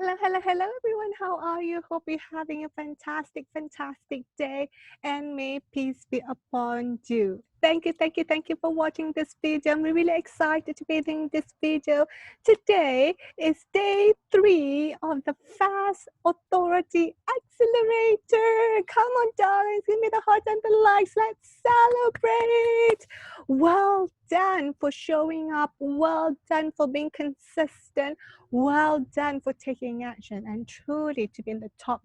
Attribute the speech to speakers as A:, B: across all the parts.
A: Hello, hello, hello, everyone. How are you? Hope you're having a fantastic, fantastic day, and may peace be upon you. Thank you for watching this video. I'm really excited to be doing this video. Today is day 3 of the Fast Authority Accelerator. Come on, darlings, give me the hearts and the likes. Let's celebrate. Well done for showing up. Well done for being consistent. Well done for taking action, and truly to be in the top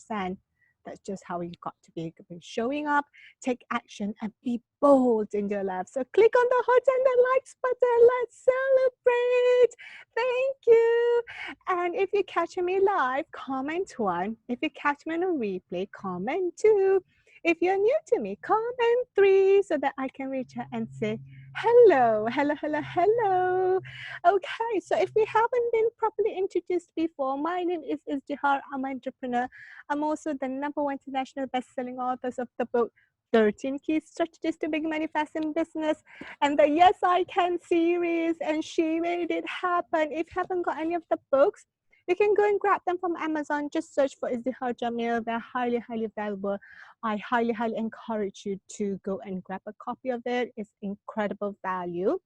A: 10%. That's just how you got to be showing up, take action, and be bold in your life. So click on the heart and the likes button. Let's celebrate. Thank you. And if you're catching me live, comment 1. If you catch me on a replay, comment 2. If you're new to me, comment 3 so that I can reach out and say, hello, hello, hello, hello. Okay, so if we haven't been properly introduced before, my name is Izdihar. I'm an entrepreneur. I'm also the #1 international best-selling author of the book 13 Key Strategies to Big Manifest in Business and the Yes I Can series, and she made it happen. If you haven't got any of the books, you can go and grab them from Amazon. Just search for Izdihar Jamil. They're highly, highly valuable. I highly, highly encourage you to go and grab a copy of it. It's incredible value.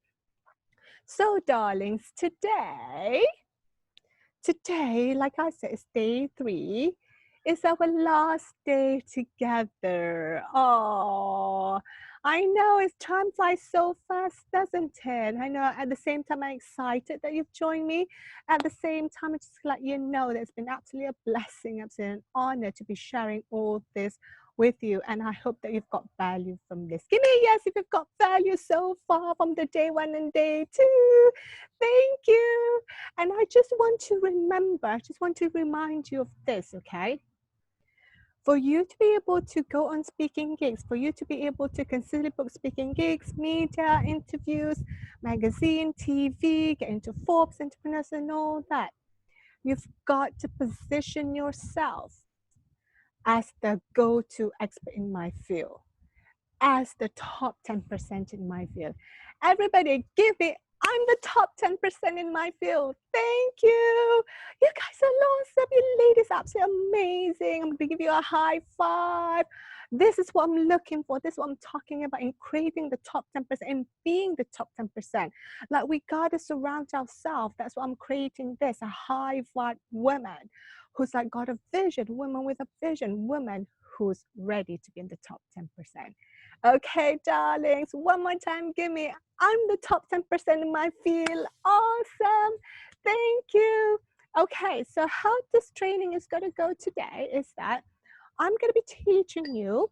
A: So, darlings, today, like I said, is day 3. It's our last day together. Oh, I know it's time flies so fast, doesn't it? I know at the same time I'm excited that you've joined me. At the same time, it's just let you know that it's been absolutely a blessing, absolutely an honor to be sharing all this with you, and I hope that you've got value from this. Give me a yes if you've got value so far from the day 1 and day 2. Thank you. And I just want to remind you of this, okay? For you to be able to go on speaking gigs, for you to be able to consider book speaking gigs, media, interviews, magazine, TV, get into Forbes, entrepreneurs, and all that, you've got to position yourself as the go-to expert in my field, as the top 10% in my field. Everybody give me, I'm the top 10% in my field. Thank you. You guys are awesome. You ladies are absolutely amazing. I'm going to give you a high five. This is what I'm looking for. This is what I'm talking about in creating the top 10% and being the top 10%. Like we got to surround ourselves. That's why I'm creating this, a high vibe woman who's like got a vision, woman with a vision, woman who's ready to be in the top 10%. Okay, darlings, one more time, give me, I'm the top 10% in my field. Awesome. Thank you. Okay, so how this training is going to go today is that I'm going to be teaching you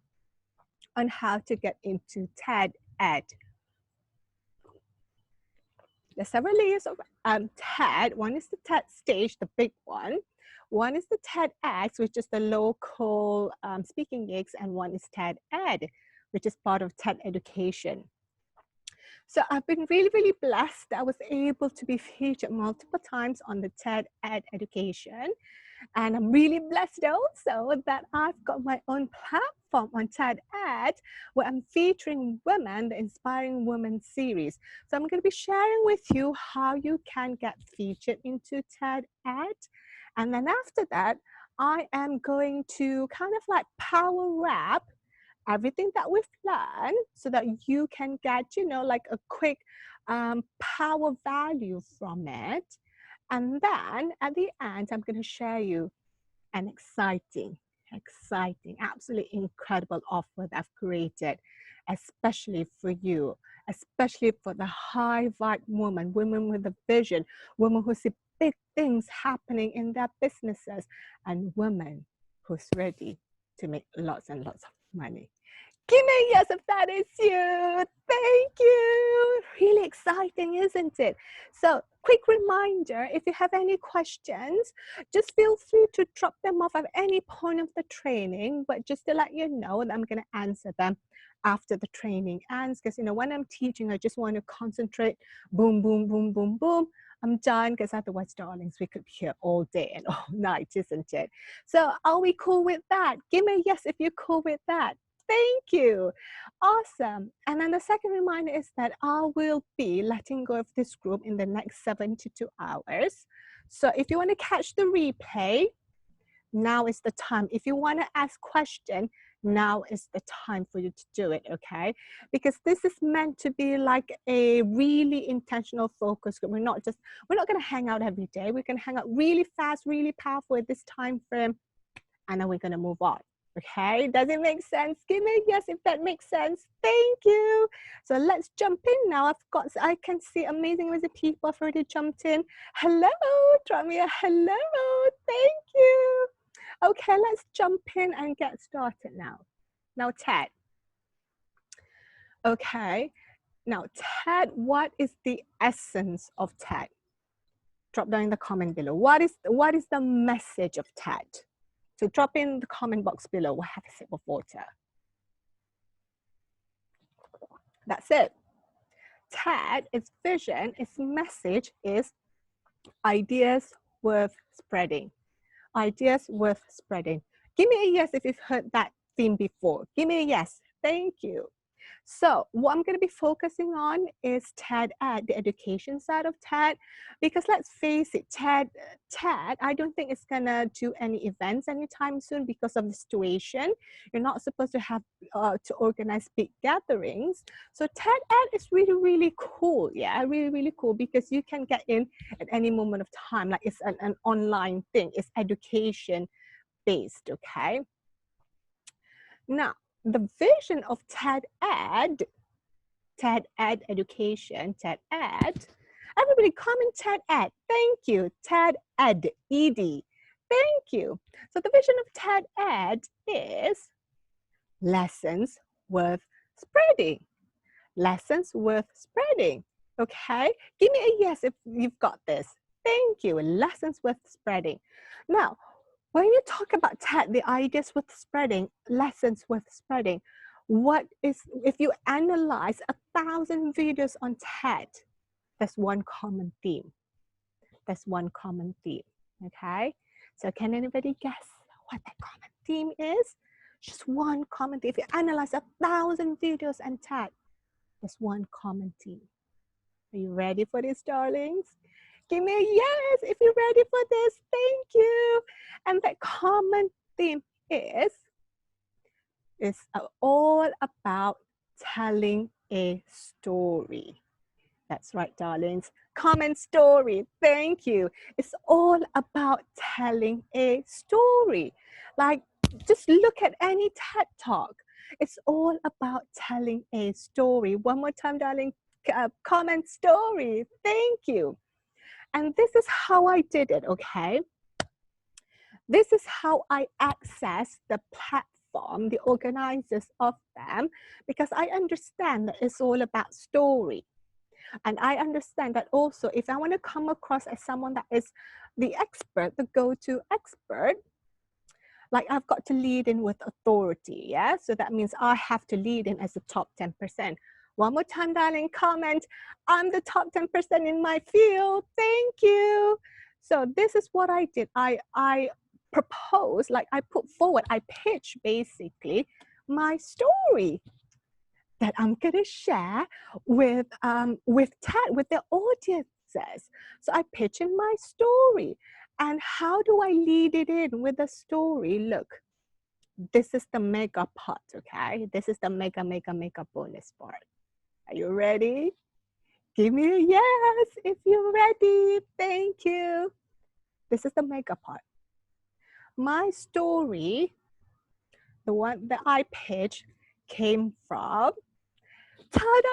A: on how to get into TED Ed. There's several layers of TED. One is the TED stage, the big one. One is the TEDx, which is the local speaking gigs, and one is TED Ed, which is part of TED Education. So I've been really, really blessed that I was able to be featured multiple times on the TED Ed Education. And I'm really blessed also that I've got my own platform on TED Ed where I'm featuring women, the Inspiring Women series. So I'm going to be sharing with you how you can get featured into TED Ed. And then after that, I am going to kind of like power wrap everything that we've learned so that you can get, you know, like a quick power value from it. And then at the end, I'm going to share you an exciting, absolutely incredible offer that I've created, especially for you, especially for the high vibe woman, women with a vision, women who see big things happening in their businesses, and women who's ready to make lots and lots of money. Give me a yes if that is you. Thank you. Really exciting, isn't it? So, quick reminder, if you have any questions, just feel free to drop them off at any point of the training, but just to let you know that I'm going to answer them after the training ends, because, you know, when I'm teaching, I just want to concentrate, boom, boom, boom, boom, boom. I'm done, because otherwise, darlings, we could be here all day and all night, isn't it? So are we cool with that? Give me a yes if you're cool with that. Thank you. Awesome. And then the second reminder is that I will be letting go of this group in the next 72 hours. So if you want to catch the replay, now is the time. If you want to ask question, now is the time for you to do it, okay? Because this is meant to be like a really intentional focus group. We're not going to hang out every day. We're going to hang out really fast, really powerful at this time frame, and then we're going to move on. Okay, does it make sense? Give me a yes if that makes sense. Thank you. So let's jump in now. I can see amazing people have already jumped in. Hello, drop me a hello. Thank you. Okay, let's jump in and get started now. Now, Ted. Okay, now Ted, what is the essence of Ted? Drop down in the comment below. What is the message of Ted? So drop in the comment box below. We'll have a sip of water. That's it. Ted, its vision, its message is ideas worth spreading. Ideas worth spreading. Give me a yes if you've heard that theme before. Give me a yes. Thank you. So what I'm going to be focusing on is TED Ed, the education side of TED, because let's face it, TED, I don't think it's going to do any events anytime soon because of the situation. You're not supposed to have to organize big gatherings. So TED Ed is really, really cool. Yeah, really, really cool because you can get in at any moment of time. Like it's an online thing. It's education based, okay? Now, the vision of TED Ed education, TED Ed. Everybody comment TED Ed. Thank you. TED Ed, ED. Thank you. So the vision of TED Ed is lessons worth spreading. Lessons worth spreading. Okay? Give me a yes if you've got this. Thank you. Lessons worth spreading. Now, when you talk about TED, the ideas worth spreading, lessons worth spreading, if you analyze 1,000 videos on TED, there's one common theme. There's one common theme, okay? So can anybody guess what that common theme is? Just one common theme. If you analyze 1,000 videos on TED, there's one common theme. Are you ready for this, darlings? Give me a yes if you're ready for this. Thank you. And that common theme is all about telling a story. That's right, darlings. Common story. Thank you. It's all about telling a story. Like, just look at any TED Talk. It's all about telling a story. One more time, darling. Comment story. Thank you. And this is how I did it, okay? This is how I access the platform, the organizers of them, because I understand that it's all about story. And I understand that also if I want to come across as someone that is the expert, the go-to expert, like I've got to lead in with authority, yeah? So that means I have to lead in as the top 10%. One more time, darling, comment, I'm the top 10% in my field. Thank you. So this is what I did. I proposed, like I put forward, I pitched basically my story that I'm gonna share with TED, with the audiences. So I pitch in my story. And how do I lead it in with a story? Look, this is the mega part, okay? This is the mega bonus part. Are you ready? Give me a yes if you're ready. Thank you. This is the mega part. My story, the one that I pitched, came from, ta-da,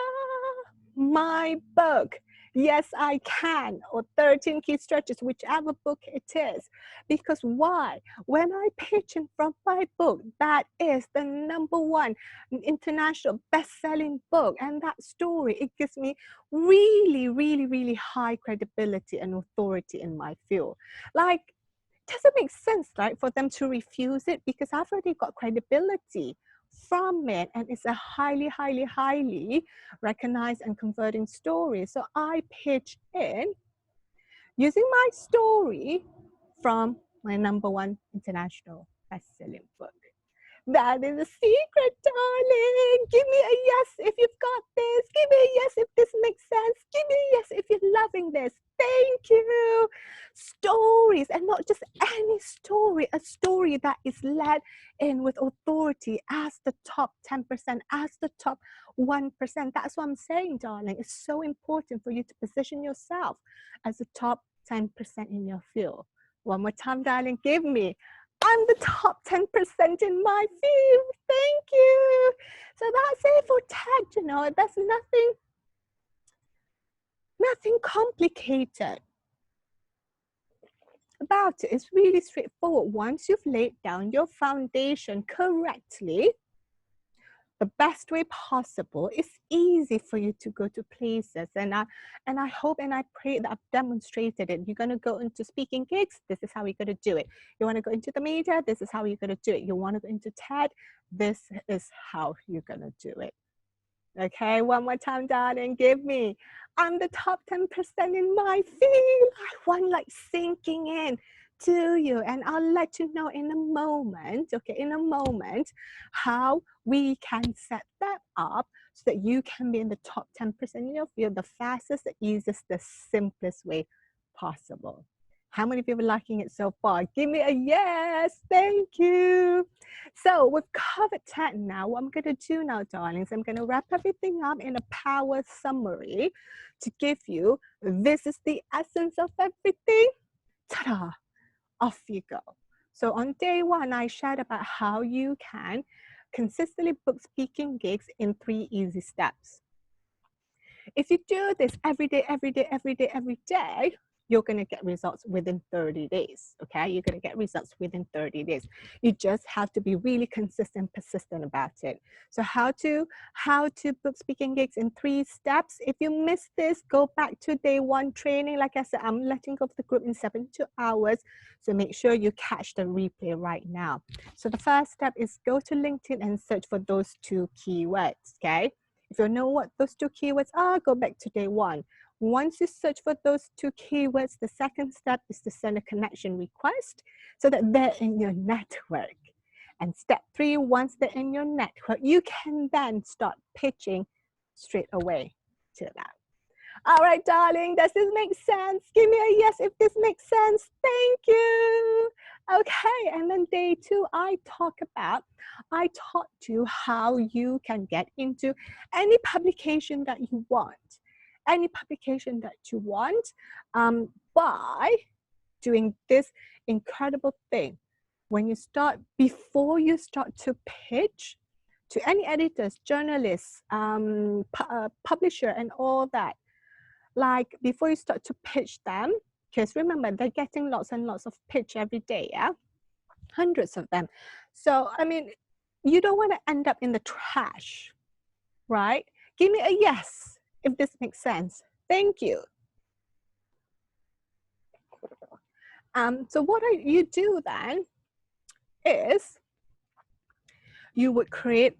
A: my book. Yes, I can, or 13 Key Stretches, whichever book it is. Because why? When I pitch in from my book, that is the #1 international best-selling book. And that story, it gives me really, really, really high credibility and authority in my field. Like, does it make sense, right, for them to refuse it? Because I've already got credibility from it, and it's a highly, highly, highly recognized and converting story. So I pitch in using my story from my #1 international best-selling book. That is a secret, darling. Give me a yes if you've got this. Give me a yes if this makes sense. Give me a yes if you're loving this. Thank you. Stories, and not just any story, a story that is led in with authority as the top 10%, as the top 1%. That's what I'm saying, darling. It's so important for you to position yourself as the top 10% in your field. One more time, darling, give me. I'm the top 10% in my field. Thank you. So that's it for TED, you know, there's nothing complicated about it. It's really straightforward. Once you've laid down your foundation correctly, the best way possible, it's easy for you to go to places. And I hope and I pray that I've demonstrated it. You're going to go into speaking gigs, this is how you're going to do it. You want to go into the media, this is how you're going to do it. You want to go into TED, this is how you're going to do it. Okay, one more time, darling, give me. I'm the top 10% in my field. I want like sinking in to you, and I'll let you know in a moment, okay, in a moment, how we can set that up so that you can be in the top 10% in your field the fastest, the easiest, the simplest way possible. How many people are liking it so far? Give me a yes. Thank you. So we've covered TED now. What I'm going to do now, darlings, I'm going to wrap everything up in a power summary to give you, this is the essence of everything. Ta-da! Off you go. So on day one, I shared about how you can consistently book speaking gigs in 3 easy steps. If you do this every day, you're going to get results within 30 days, okay? You're going to get results within 30 days. You just have to be really consistent, persistent about it. So how to book speaking gigs in 3 steps. If you missed this, go back to day 1 training. Like I said, I'm letting go of the group in 72 hours. So make sure you catch the replay right now. So the first step is go to LinkedIn and search for those 2 keywords, okay? If you know what those 2 keywords are, go back to day 1. Once you search for those 2 keywords, the second step is to send a connection request so that they're in your network. And step 3, once they're in your network, you can then start pitching straight away to them. All right, darling, does this make sense? Give me a yes if this makes sense. Thank you. Okay, and then day 2, I taught you how you can get into any publication that you want. Any publication that you want by doing this incredible thing. When you start, before you start to pitch to any editors, journalists, publisher, and all that, like before you start to pitch them, because remember, they're getting lots and lots of pitch every day, yeah? Hundreds of them. So, I mean, you don't want to end up in the trash, right? Give me a yes if this makes sense. Thank you. So what you do then is you would create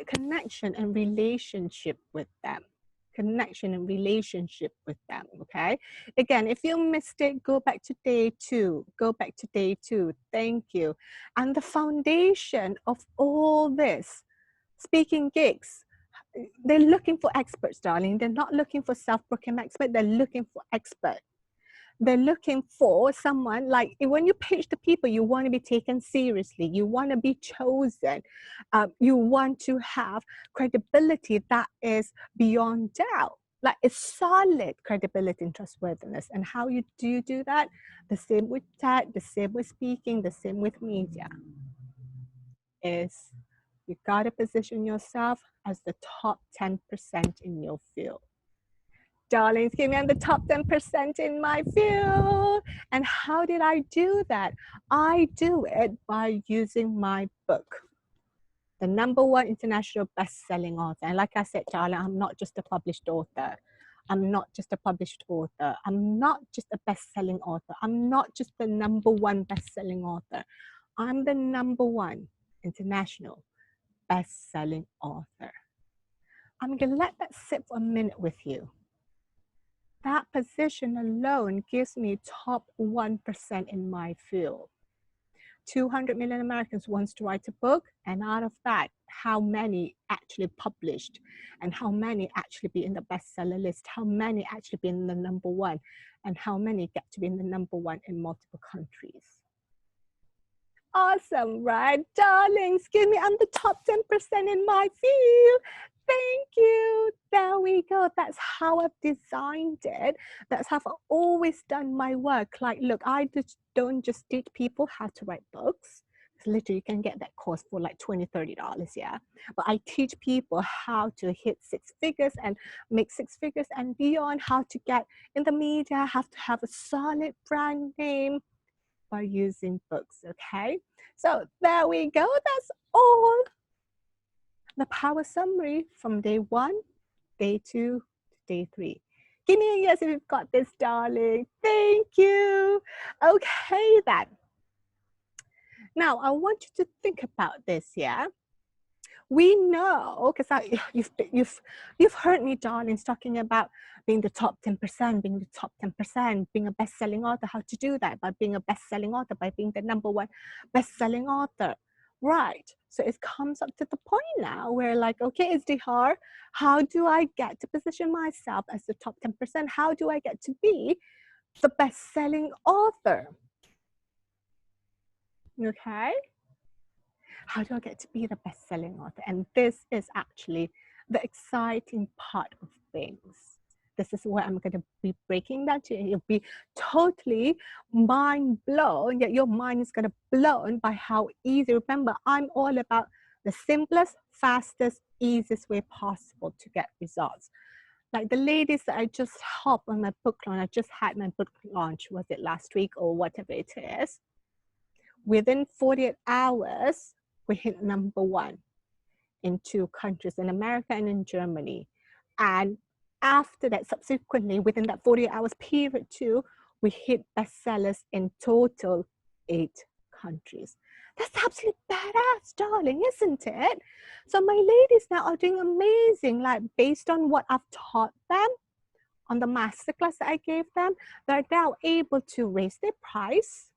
A: connection and relationship with them. Connection and relationship with them, okay? Again, if you missed it, go back to day 2. Go back to day 2. Thank you. And the foundation of all this, speaking gigs, they're looking for experts, darling. They're not looking for self-proclaimed expert. They're looking for expert. They're looking for someone, like when you pitch to people, you want to be taken seriously. You want to be chosen. You want to have credibility that is beyond doubt. Like it's solid credibility and trustworthiness. And how you do that? The same with TED, the same with speaking, the same with media. Is you got to position yourself as the top 10% in your field. Darlings, give me on the top 10% in my field. And how did I do that? I do it by using my book, the #1 international best-selling author. And like I said, darling, I'm not just a published author. I'm not just a published author. I'm not just a best-selling author. I'm not just the #1 best-selling author. I'm the #1 international best-selling author. I'm going to let that sit for a minute with you. That position alone gives me top 1% in my field. 200 million Americans wants to write a book, and out of that, how many actually published, and how many actually be in the bestseller list, how many actually be in the #1, and how many get to be in the #1 in multiple countries. Awesome, right? Darlings, give me, I'm the top 10% in my field. Thank you. There we go. That's how I've designed it. That's how I've always done my work. Like, look, I just don't just teach people how to write books. Literally, you can get that course for like $20, $30, yeah. But I teach people how to hit 6 figures and make 6 figures and beyond, how to get in the media, how to have a solid brand name by using books, okay? So there we go. That's all. The power summary from day 1, day 2, day 3. Give me a yes if you've got this, darling. Thank you. Okay, then. Now, I want you to think about this, yeah? We know, because you've heard me, darlings, talking about being the top 10%, being the top 10%, being a best-selling author, how to do that by being a best-selling author, by being the #1 best-selling author. Right. So it comes up to the point now where like, okay, Izdihar, how do I get to position myself as the top 10%? How do I get to be the best-selling author? Okay. How do I get to be the best-selling author? And this is actually the exciting part of things. This is where I'm going to be breaking that to you. You'll be totally mind blown, yet your mind is going to be blown by how easy. Remember, I'm all about the simplest, fastest, easiest way possible to get results. Like the ladies that I just helped on my book launch, I just had my book launch, was it last week or whatever it is? Within 48 hours, we hit #1 in 2 countries, in America and in Germany. And after that, subsequently, within that 48 hours period too, we hit bestsellers in total 8 countries. That's absolutely badass, darling, isn't it? So my ladies now are doing amazing, like based on what I've taught them on the masterclass that I gave them, they're now able to raise their price.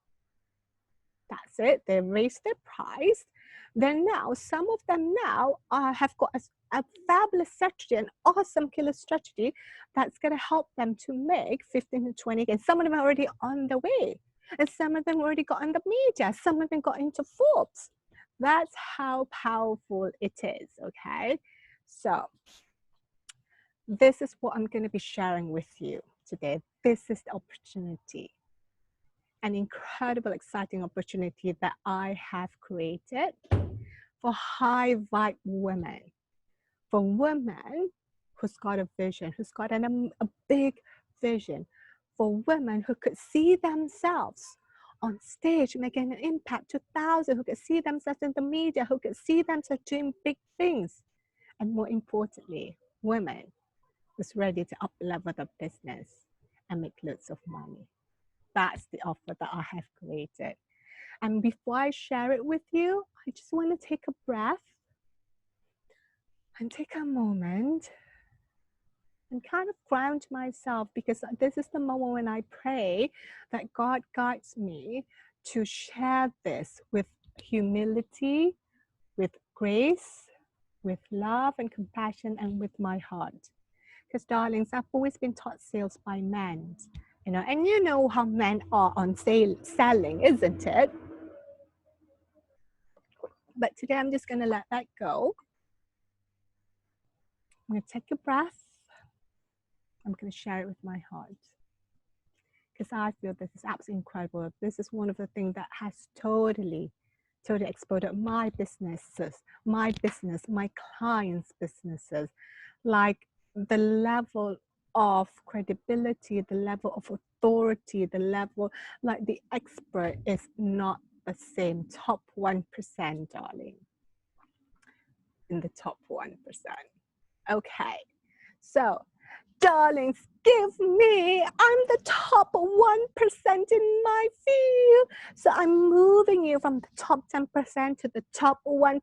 A: That's it, they raised their price. Then now, some of them now have got a fabulous strategy, an awesome killer strategy that's going to help them to make 15 to 20 again. Some of them are already on the way. And some of them already got on the media. Some of them got into Forbes. That's how powerful it is, okay? So this is what I'm going to be sharing with you today. This is the opportunity. An incredible, exciting opportunity that I have created for high vibe women, for women who's got a vision, who's got a big vision, for women who could see themselves on stage making an impact to thousands, who could see themselves in the media, who could see themselves doing big things, and more importantly, women who's ready to up-level the business and make loads of money. That's the offer that I have created. And before I share it with you, I just want to take a breath and take a moment and kind of ground myself, because this is the moment when I pray that God guides me to share this with humility, with grace, with love and compassion, and with my heart. Because darlings, I've always been taught sales by men. You know, and you know how men are on selling, isn't it? But today I'm just going to let that go. I'm going to take a breath. I'm going to share it with my heart. Because I feel this is absolutely incredible. This is one of the things that has totally exploded my businesses, my business, my clients' businesses. Like the level of credibility, the level of authority, the level, like the expert is not the same. Top 1%, darling. In the top 1%. Okay. So, darlings, give me, I'm the top 1% in my field. So I'm moving you from the top 10% to the top 1%,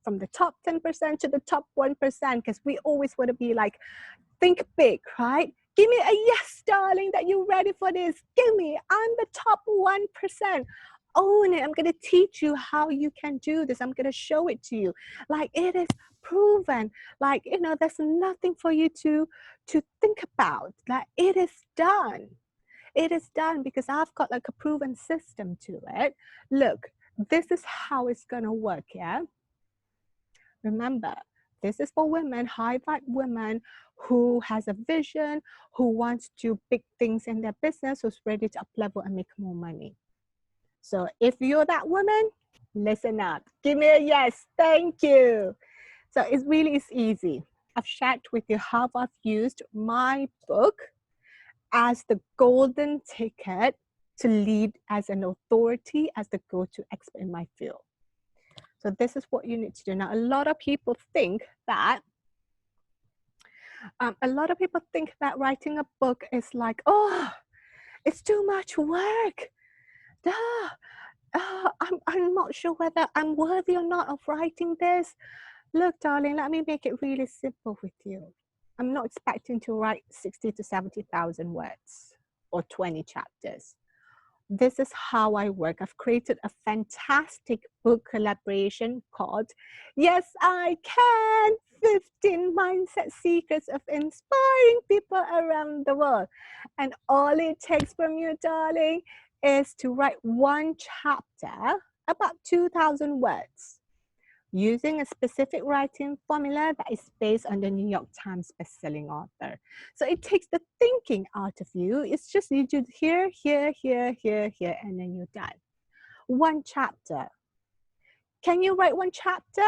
A: from the top 10% to the top 1%, because we always want to be like, think big, right? Give me a yes, darling, that you're ready for this. Give me, I'm the top 1%. own it. I'm going to teach you how you can do this. I'm going to show it to you. Like, it is proven. Like, you know, there's nothing for you to think about. Like, it is done. It is done because I've got like a proven system to it. Look, this is how it's going to work, yeah? Remember, this is for women, high vibe women who has a vision, who wants to do big things in their business, who's ready to up level and make more money. So if you're that woman, listen up. Give me a yes. Thank you. So it really is easy. I've shared with you how I've used my book as the golden ticket to lead as an authority, as the go-to expert in my field. So this is what you need to do. Now, a lot of people think that writing a book is like, oh, it's too much work. Duh. I'm not sure whether I'm worthy or not of writing this. Look, darling, let me make it really simple with you. I'm not expecting to write 60 to 70,000 words or 20 chapters. This is how I work. I've created a fantastic book collaboration called Yes, I Can, 15 Mindset Secrets of Inspiring People Around the World. And all it takes from you, darling, is to write one chapter, about 2,000 words, using a specific writing formula that is based on the New York Times bestselling author. So it takes the thinking out of you. It's just you do here, here, here, here, here, and then you're done. One chapter. Can you write one chapter?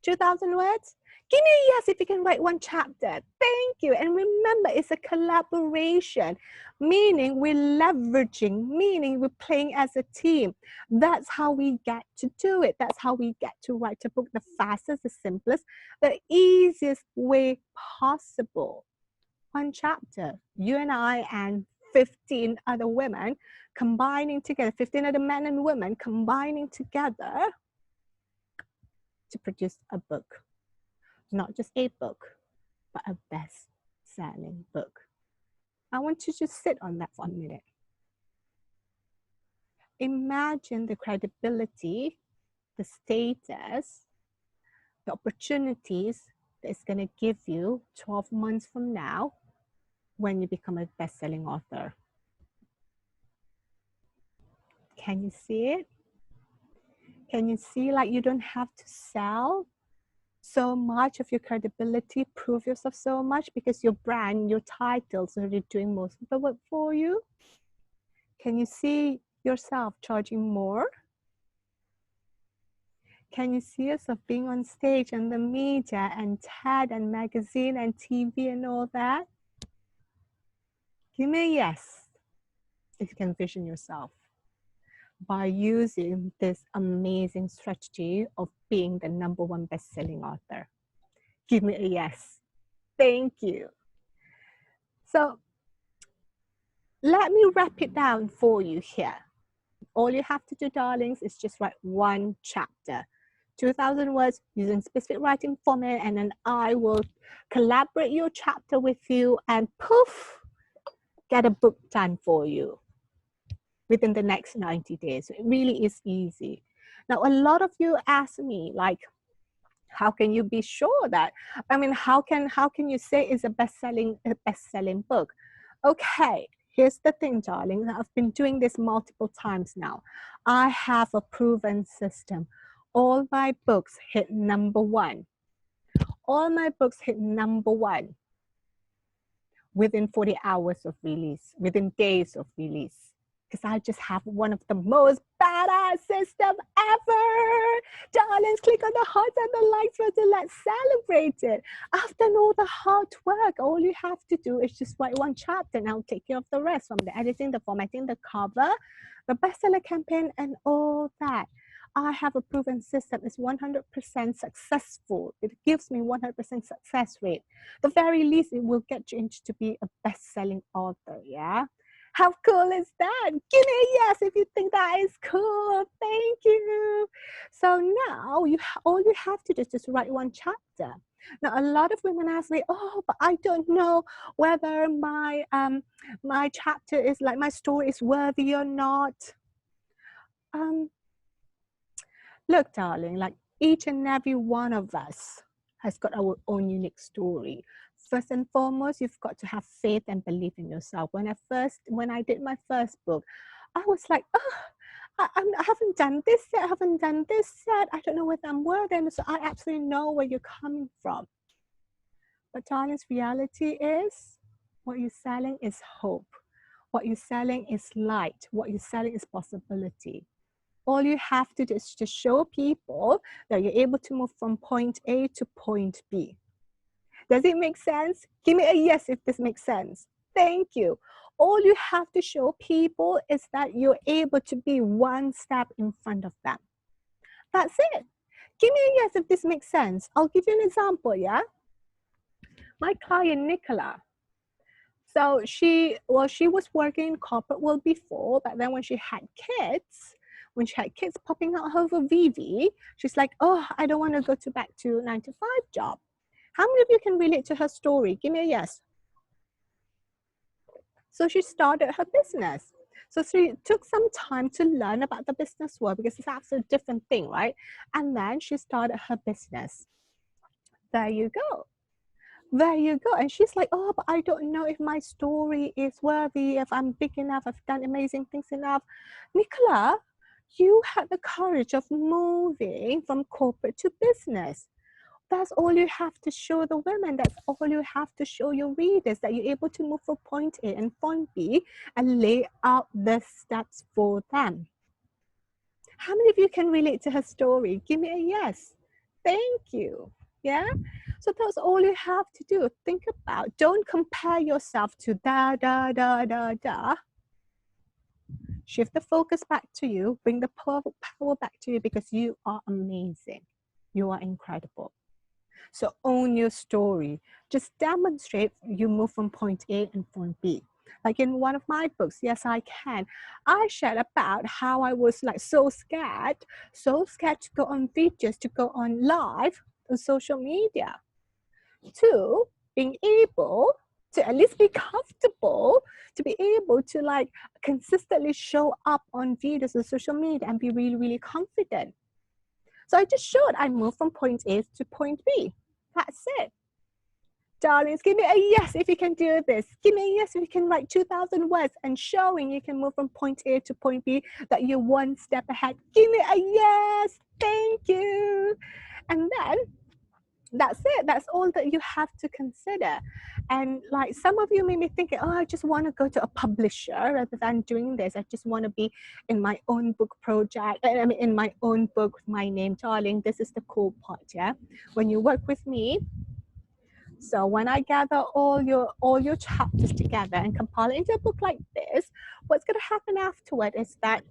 A: 2,000 words? Give me a yes if you can write one chapter. Thank you. And remember, it's a collaboration, meaning we're leveraging, meaning we're playing as a team. That's how we get to do it. That's how we get to write a book the fastest, the simplest, the easiest way possible. One chapter. You and I and 15 other women combining together, 15 other men and women combining together to produce a book. Not just a book, but a best-selling book. I want you to just sit on that for a minute. Imagine the credibility, the status, the opportunities that it's going to give you 12 months from now when you become a best-selling author. Can you see it? Can you see like you don't have to sell so much of your credibility, prove yourself so much because your brand, your titles are already doing most of the work for you? Can you see yourself charging more? Can you see yourself being on stage and the media and TED and magazine and TV and all that? Give me a yes if you can vision yourself by using this amazing strategy of being the #1 best-selling author. Give me a yes. Thank you. So let me wrap it down for you here. All you have to do, darlings, is just write one chapter. 2,000 words using specific writing format, and then I will collaborate your chapter with you and poof, get a book done for you within the next 90 days. It really is easy. Now, a lot of you ask me, like, how can you be sure that, I mean, how can you say it's a best-selling book? Okay, here's the thing, darling. I've been doing this multiple times now. I have a proven system. All my books hit #1. All my books hit #1 within 40 hours of release, within days of release. Because I just have one of the most badass system ever. Darlings, click on the hearts and the likes button. Let's celebrate it. I've done all the hard work. All you have to do is just write one chapter and I'll take care of the rest, from the editing, the formatting, the cover, the bestseller campaign, and all that. I have a proven system. It's 100% successful. It gives me 100% success rate. The very least, it will get you into to be a best-selling author, yeah? How cool is that? Give me a yes if you think that is cool. Thank you. So now all you have to do is just write one chapter. Now, a lot of women ask me, oh, but I don't know whether my chapter is like, my story is worthy or not. Look, darling, like each and every one of us has got our own unique story. First and foremost, you've got to have faith and believe in yourself. When I did my first book, I was like, oh, I haven't done this yet. I haven't done this yet. I don't know whether I'm worthy. And so I absolutely know where you're coming from. But darling's reality is what you're selling is hope. What you're selling is light. What you're selling is possibility. All you have to do is to show people that you're able to move from point A to point B. Does it make sense? Give me a yes if this makes sense. Thank you. All you have to show people is that you're able to be one step in front of them. That's it. Give me a yes if this makes sense. I'll give you an example, yeah? My client, Nicola. So she was working in corporate world before, but then when she had kids popping out of her VV, she's like, oh, I don't want to go back to 9-to-5 job. How many of you can relate to her story? Give me a yes. So she started her business. So she took some time to learn about the business world because it's absolutely a different thing, right? And then she started her business. There you go. There you go. And she's like, oh, but I don't know if my story is worthy, if I'm big enough, I've done amazing things enough. Nicola, you had the courage of moving from corporate to business. That's all you have to show the women. That's all you have to show your readers, that you're able to move from point A and point B and lay out the steps for them. How many of you can relate to her story? Give me a yes. Thank you. Yeah? So that's all you have to do. Think about, don't compare yourself to da. Shift the focus back to you. Bring the power back to you because you are amazing. You are incredible. So own your story. Just demonstrate you move from point A and point B. Like in one of my books, Yes, I Can, I shared about how I was like so scared to go on videos, to go on live on social media, to being able to at least be comfortable, to be able to like consistently show up on videos on social media and be really, really confident. So I just showed I moved from point A to point B. That's it. Darlings, give me a yes if you can do this. Give me a yes if you can write 2,000 words and showing you can move from point A to point B, that you're one step ahead. Give me a yes. Thank you. And then that's it. That's all that you have to consider. And like some of you may be thinking, oh, I just want to go to a publisher rather than doing this. I just want to be in my own book project. I mean, in my own book with my name. Darling, this is the cool part, yeah? When you work with me, so when I gather all your chapters together and compile it into a book like this, what's going to happen afterward is that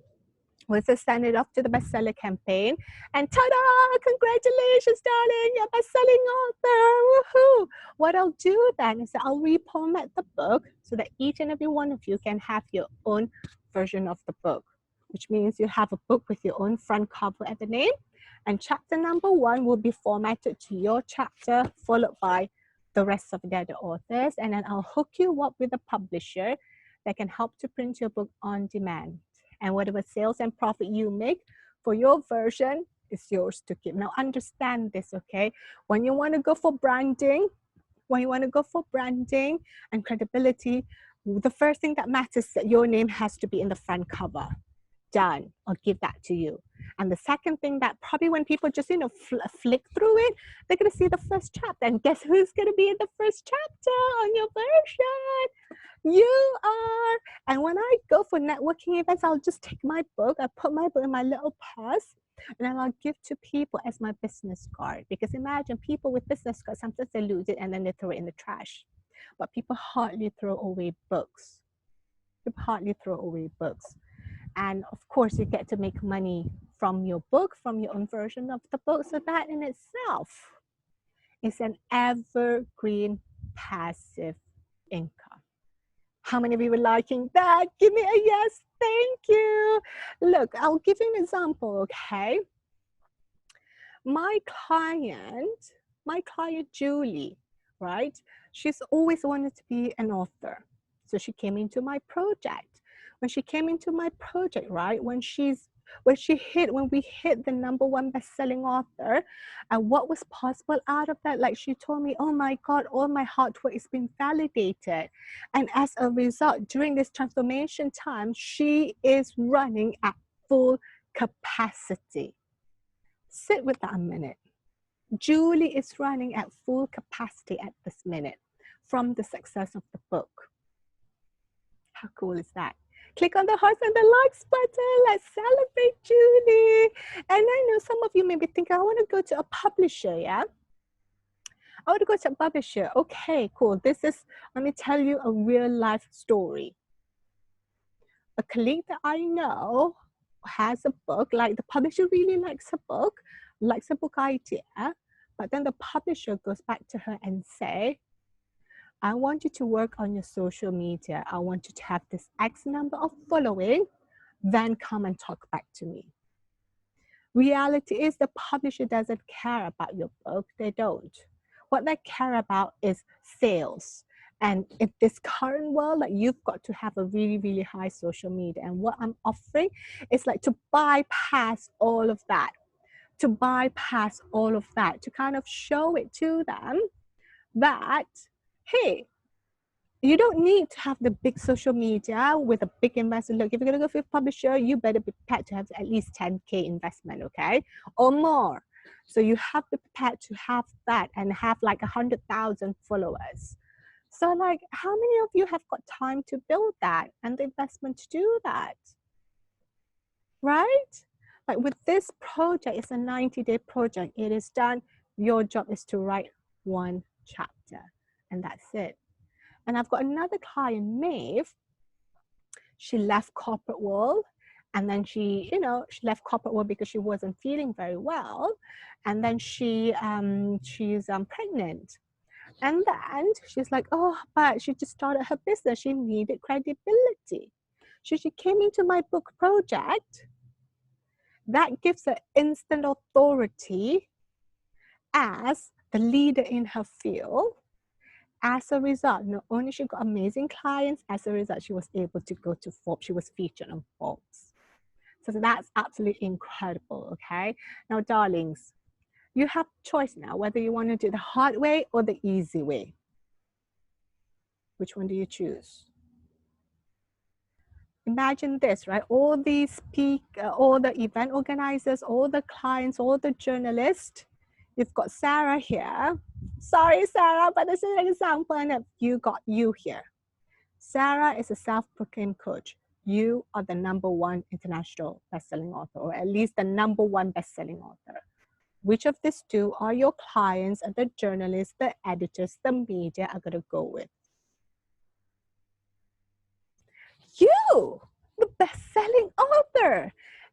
A: we'll just send it off to the bestseller campaign, and ta-da! Congratulations, darling, you're best-selling author! Woohoo! What I'll do then is that I'll reformat the book so that each and every one of you can have your own version of the book, which means you have a book with your own front cover at the name, and chapter number 1 will be formatted to your chapter, followed by the rest of the other authors, and then I'll hook you up with a publisher that can help to print your book on demand. And whatever sales and profit you make for your version is yours to keep. Now understand this, okay? When you want to go for branding, and credibility, the first thing that matters is that your name has to be in the front cover. Done. I'll give that to you. And the second thing, that probably when people just, flick through it, they're going to see the first chapter. And guess who's going to be in the first chapter on your version? You are. And when I go for networking events, I'll just take my book. I put my book in my little purse, and then I'll give to people as my business card. Because imagine people with business cards, sometimes they lose it and then they throw it in the trash. But people hardly throw away books. And of course, you get to make money from your book, from your own version of the book. So that in itself is an evergreen passive income. How many of you are liking that? Give me a yes. Thank you. Look, I'll give you an example, okay? My client Julie, right? She's always wanted to be an author. So she came into my project. When she came into my project, right, when she's when we hit the #1 best-selling author, and what was possible out of that, like she told me, oh my God, all my hard work has been validated. And as a result, during this transformation time, she is running at full capacity. Sit with that a minute. Julie is running at full capacity at this minute from the success of the book. How cool is that? Click on the hearts and the likes button. Let's celebrate Julie. And I know some of you may be thinking, I want to go to a publisher, yeah? I want to go to a publisher. Okay, cool. Let me tell you a real life story. A colleague that I know has a book, like the publisher really likes a book idea, but then the publisher goes back to her and say, I want you to work on your social media. I want you to have this X number of following, then come and talk back to me. Reality is the publisher doesn't care about your book. They don't. What they care about is sales. And in this current world, like you've got to have a really, really high social media. And what I'm offering is like to bypass all of that, to kind of show it to them that, hey, you don't need to have the big social media with a big investment. Look, if you're going to go for a publisher, you better be prepared to have at least 10K investment, okay? Or more. So you have to be prepared to have that and have like 100,000 followers. So like, how many of you have got time to build that and the investment to do that? Right? Like with this project, it's a 90-day project. It is done. Your job is to write one chapter and that's it. And I've got another client, Maeve. She left corporate world, and then she left corporate world because she wasn't feeling very well, and then she's pregnant, and then she's like, oh, but she just started her business. She needed credibility, so she came into my book project. That gives her instant authority as the leader in her field. As a result, not only she got amazing clients, as a result, she was able to go to Forbes. She was featured on Forbes. So that's absolutely incredible, okay? Now, darlings, you have choice now, whether you want to do the hard way or the easy way. Which one do you choose? Imagine this, right? All the event organizers, all the clients, all the journalists. You've got Sarah here. Sorry, Sarah, but this is an example and you got you here. Sarah is a self-proclaimed coach. You are the #1 international best-selling author, or at least the #1 best-selling author. Which of these two are your clients and the journalists, the editors, the media are going to go with? You, the best-selling author.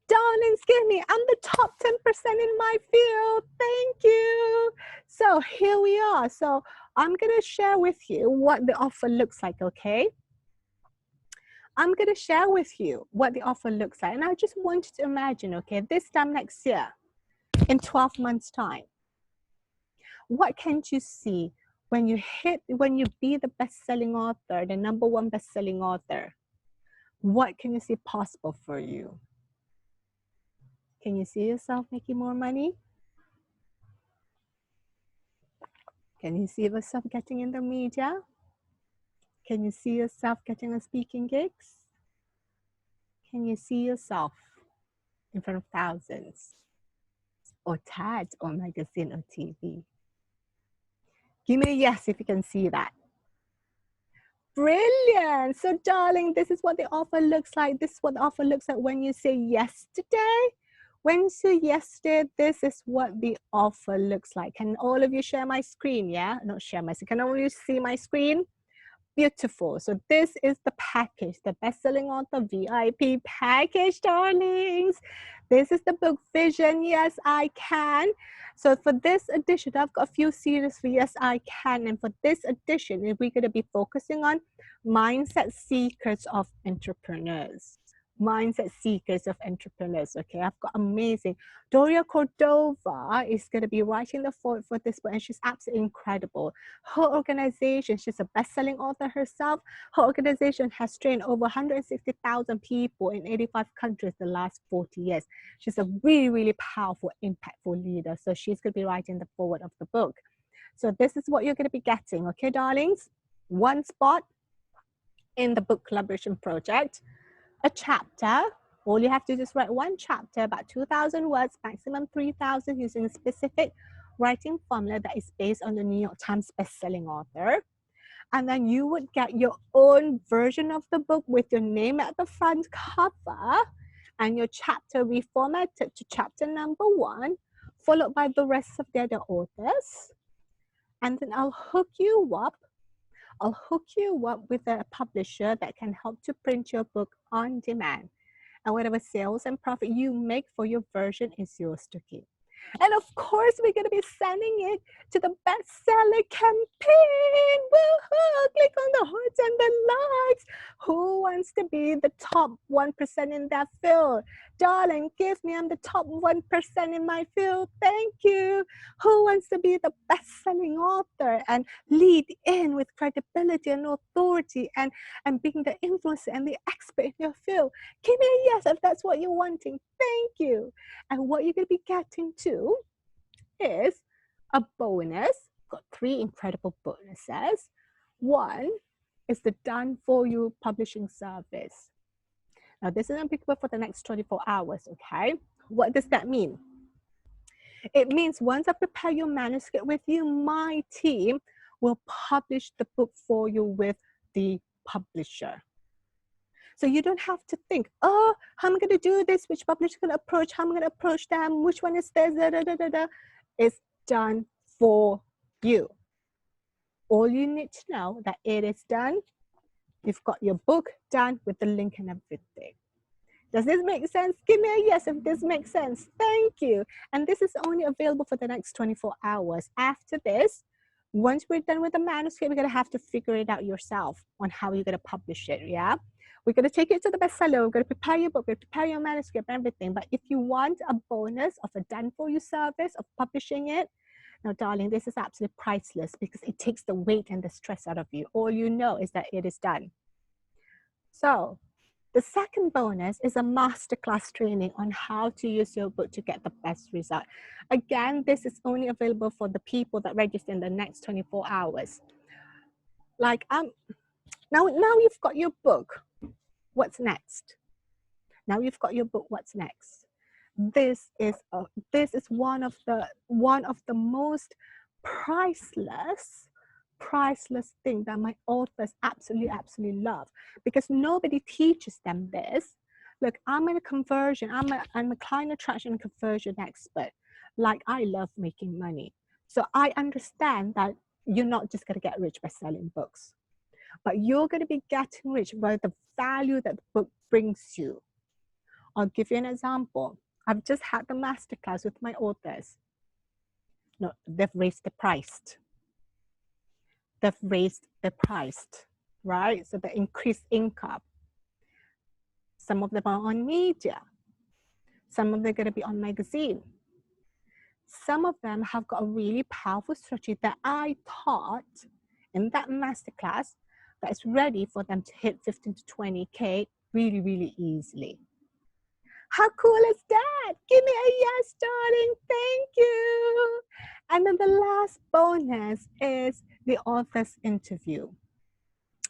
A: Darlings, give me, I'm the top 10% in my field. Thank you. So here we are. So I'm going to share with you what the offer looks like, okay? I'm going to share with you what the offer looks like. And I just want you to imagine, okay, this time next year, in 12 months' time, what can you see when you be the best-selling author, the #1 best-selling author? What can you see possible for you? Can you see yourself making more money? Can you see yourself getting in the media? Can you see yourself getting on speaking gigs? Can you see yourself in front of thousands? Or TED or magazine or TV? Give me a yes if you can see that. Brilliant. So darling, this is what the offer looks like. This is what the offer looks like when you say yes today. When you say yes today, this is what the offer looks like. Can all of you share my screen? Yeah, not share my screen. Can all of you see my screen? Beautiful. So this is the package, the best-selling author VIP package, darlings. This is the book Vision, Yes, I Can. So for this edition, I've got a few series for Yes, I Can. And for this edition, we're going to be focusing on mindset secrets of entrepreneurs. mindset seekers of entrepreneurs. Okay, I've got amazing. Doria Cordova is going to be writing the foreword for this book, and she's absolutely incredible. Her organization, she's a best-selling author herself. Her organization has trained over 160,000 people in 85 countries the last 40 years. She's a really, really powerful, impactful leader. So she's going to be writing the foreword of the book. So this is what you're going to be getting, okay, darlings? One spot in the book collaboration project, a chapter. All you have to do is write one chapter, about 2,000 words, maximum 3,000, using a specific writing formula that is based on the New York Times bestselling author. And then you would get your own version of the book with your name at the front cover and your chapter reformatted to chapter number 1, followed by the rest of the other authors. And then I'll hook you up with a publisher that can help to print your book on demand. And whatever sales and profit you make for your version is yours to keep. And of course, we're going to be sending it to the bestseller campaign. Woohoo! Click on the hearts and the likes. Who wants to be the top 1% in that field? Darling, give me, I'm the top 1% in my field. Thank you. Who wants to be the best-selling author and lead in with credibility and authority and being the influencer and the expert in your field? Give me a yes if that's what you're wanting. Thank you. And what you're going to be getting to is a bonus. Got 3 incredible bonuses. One is the done for you publishing service. Now this is applicable for the next 24 hours, okay? What does that mean? It means once I prepare your manuscript with you, my team will publish the book for you with the publisher. So you don't have to think, oh, how am I going to do this? Which publisher going to approach? How am I going to approach them? Which one is this? Da, da, da, da, da. It's done for you. All you need to know that it is done. You've got your book done with the link and everything. Does this make sense? Give me a yes if this makes sense. Thank you. And this is only available for the next 24 hours. After this, once we're done with the manuscript, we're going to have to figure it out yourself on how you're going to publish it, yeah? We're going to take it to the bestseller. We're going to prepare your book, we're going to prepare your manuscript and everything. But if you want a bonus of a done-for-you service of publishing it, now, darling, this is absolutely priceless because it takes the weight and the stress out of you. All you know is that it is done. So the second bonus is a masterclass training on how to use your book to get the best result. Again, this is only available for the people that register in the next 24 hours. Like, now you've got your book. What's next? Now you've got your book. What's next? This is one of the most priceless thing that my authors absolutely love, because nobody teaches them this. Look, I'm a client attraction and conversion expert. Like, I love making money. So I understand that you're not just going to get rich by selling books, but you're going to be getting rich by the value that the book brings you. I'll give you an example. I've just had the masterclass with my authors. No, they've raised the price. They've raised the price, right? So they increased income. Some of them are on media. Some of them are going to be on magazine. Some of them have got a really powerful strategy that I taught in that masterclass that is ready for them to hit 15 to 20K really easily. How cool is that? Give me a yes, darling. Thank you. And then the last bonus is the author's interview.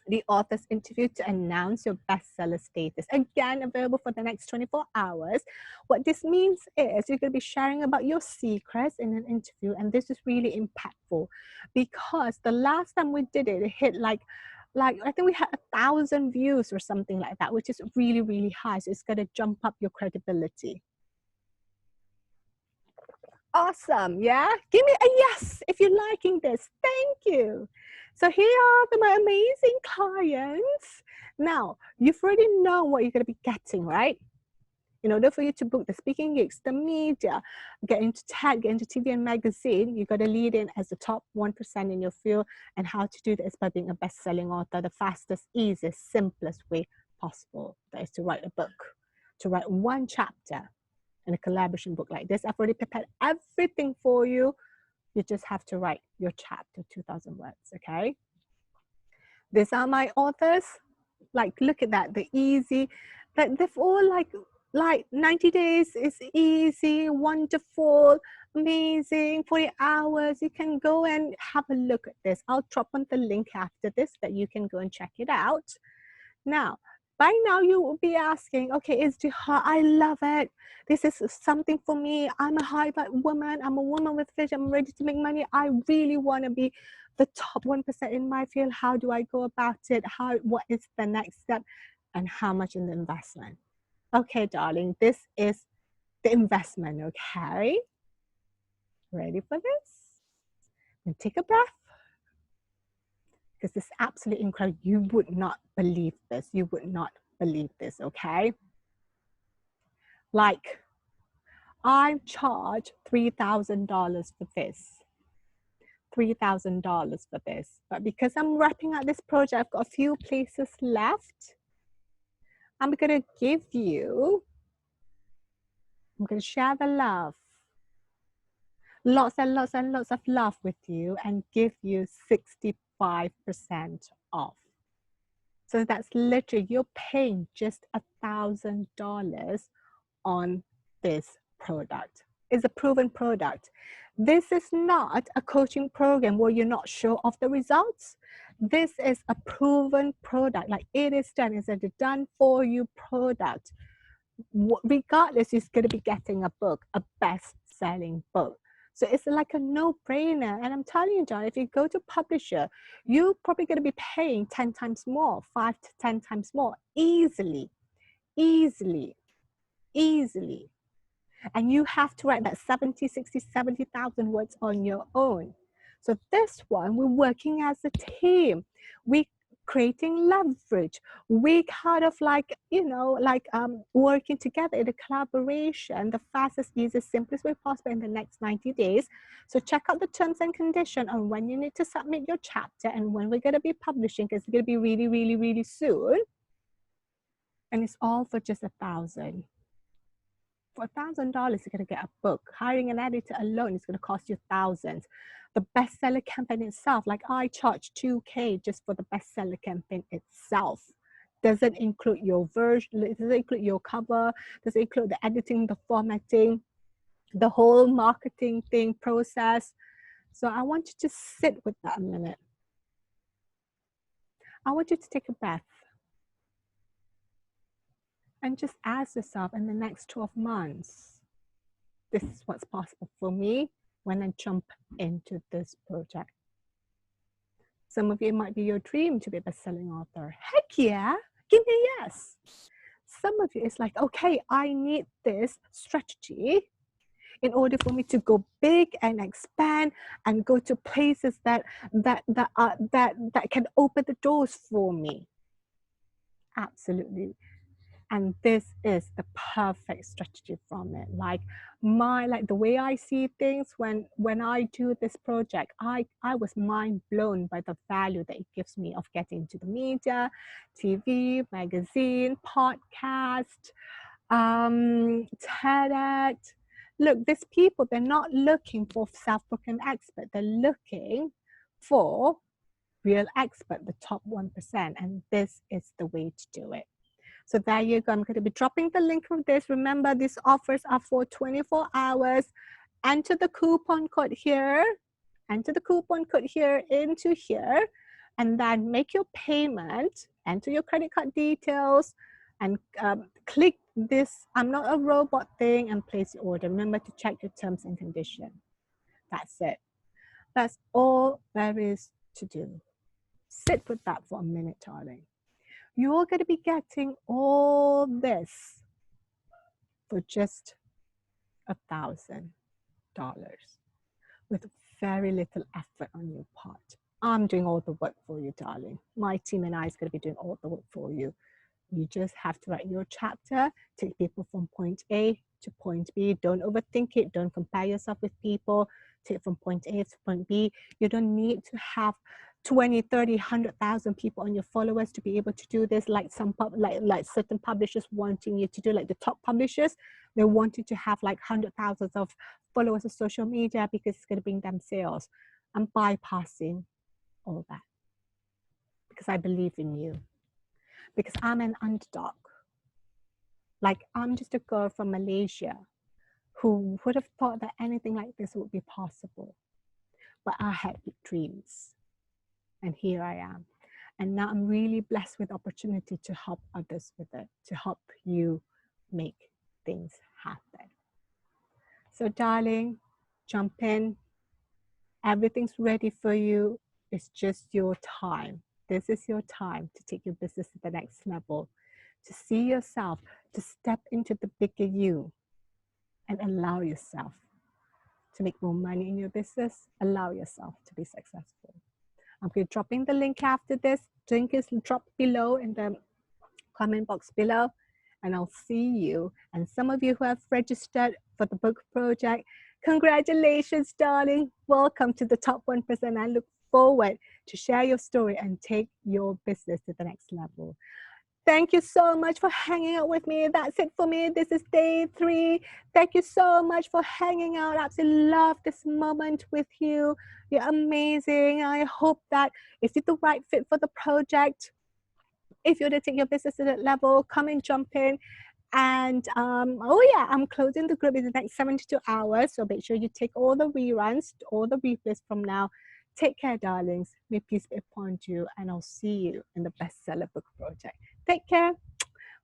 A: The author's interview to announce your bestseller status. Again, available for the next 24 hours. What this means is you're going to be sharing about your secrets in an interview. And this is really impactful because the last time we did it, it hit like I think we had 1,000 views or something like that, which is really high. So it's going to jump up your credibility. Awesome, yeah? Give me a yes if you're liking this. Thank you. So here are my amazing clients. Now, you've already know what you're going to be getting, right? In order for you to book the speaking gigs, the media, get into TED, get into TV and magazine, you got to lead in as the top 1% in your field. And how to do this by being a best-selling author, the fastest, easiest, simplest way possible. That is to write a book. to write one chapter in a collaboration book like this. I've already prepared everything for you. You just have to write your chapter, 2,000 words, okay? These are my authors. Like, look at that, the easy, that they've all like 90 days is easy, wonderful, amazing, 40 hours. You can go and have a look at this. I'll drop on the link after this that you can go and check it out. Now, by now you will be asking, okay, it's too hard. I love it. This is something for me. I'm a high woman. I'm a woman with vision. I'm ready to make money. I really want to be the top 1% in my field. How do I go about it? What is the next step? And how much in the investment? Okay, darling, this is the investment, okay? Ready for this? And take a breath. Because it's absolutely incredible. You would not believe this. You would not believe this, okay? Like, I charge $3,000 for this. $3,000 for this. But because I'm wrapping up this project, I've got a few places left. I'm going to share the love. Lots and lots and lots of love with you and give you 65% off. So that's literally, you're paying just $1,000 on this product. It's a proven product. This is not a coaching program where you're not sure of the results. This is a proven product. Like, it is done. It's a done for you product. Regardless, you're going to be getting a book, a best-selling book. So it's like a no-brainer. And I'm telling you, John, if you go to publisher, you're probably going to be paying 10 times more, 5 to 10 times more, easily. And you have to write that 70, 60, 70,000 words on your own. So this one, we're working as a team. We're creating leverage. We kind of working together in a collaboration, the fastest, easiest, simplest way possible in the next 90 days. So check out the terms and conditions on when you need to submit your chapter and when we're going to be publishing, because it's going to be really, really, really soon. And it's all for just $1,000. For $1,000, you're going to get a book. Hiring an editor alone is going to cost you thousands. The bestseller campaign itself, like I charge $2,000 just for the bestseller campaign itself. Doesn't include your version, doesn't include your cover, doesn't include the editing, the formatting, the whole marketing thing process. So I want you to sit with that a minute. I want you to take a breath. And just ask yourself, in the next 12 months, this is what's possible for me when I jump into this project. Some of you, it might be your dream to be a best-selling author. Heck yeah, give me a yes. Some of you, it's like, okay, I need this strategy in order for me to go big and expand and go to places that can open the doors for me. Absolutely. And this is the perfect strategy from it. Like the way I see things when I do this project, I was mind blown by the value that it gives me of getting into the media, TV, magazine, podcast, TEDx. Look, these people, they're not looking for self-proclaimed expert. They're looking for real expert, the top 1%. And this is the way to do it. So there you go. I'm going to be dropping the link of this. Remember, these offers are for 24 hours. Enter the coupon code here. Enter the coupon code here into here. And then make your payment. Enter your credit card details. And click this I'm not a robot thing and place your order. Remember to check your terms and conditions. That's it. That's all there is to do. Sit with that for a minute, darling. You're going to be getting all this for just $1,000 with very little effort on your part. I'm doing all the work for you, darling. My team and I is going to be doing all the work for you. You just have to write your chapter, take people from point A to point B. Don't overthink it. Don't compare yourself with people. Take it from point A to point B. You don't need to have 20, 30, 100,000 people on your followers to be able to do this, like some like certain publishers wanting you to do, like the top publishers, they wanted to have like 100,000 of followers on social media because it's going to bring them sales. I'm bypassing all that because I believe in you, because I'm an underdog. Like, I'm just a girl from Malaysia who would have thought that anything like this would be possible. But I had big dreams, and here I am. And now I'm really blessed with the opportunity to help others with it, to help you make things happen. So darling, jump in. Everything's ready for you. It's just your time. This is your time to take your business to the next level, to see yourself, to step into the bigger you, and allow yourself to make more money in your business. Allow yourself to be successful. I'm going to drop in the link after this. Link is dropped below in the comment box below, and I'll see you. And some of you who have registered for the book project, congratulations, darling. Welcome to the top 1%. I look forward to share your story and take your business to the next level. Thank you so much for hanging out with me. That's it for me. This is day 3. Thank you so much for hanging out. I absolutely love this moment with you. You're amazing. I hope that if you're the right fit for the project, if you want to take your business to that level, come and jump in. And oh yeah, I'm closing the group in the next 72 hours. So make sure you take all the reruns, all the replays from now. Take care, darlings. May peace be upon you. And I'll see you in the bestseller book project. Take care.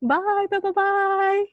A: Bye, bye, bye, bye.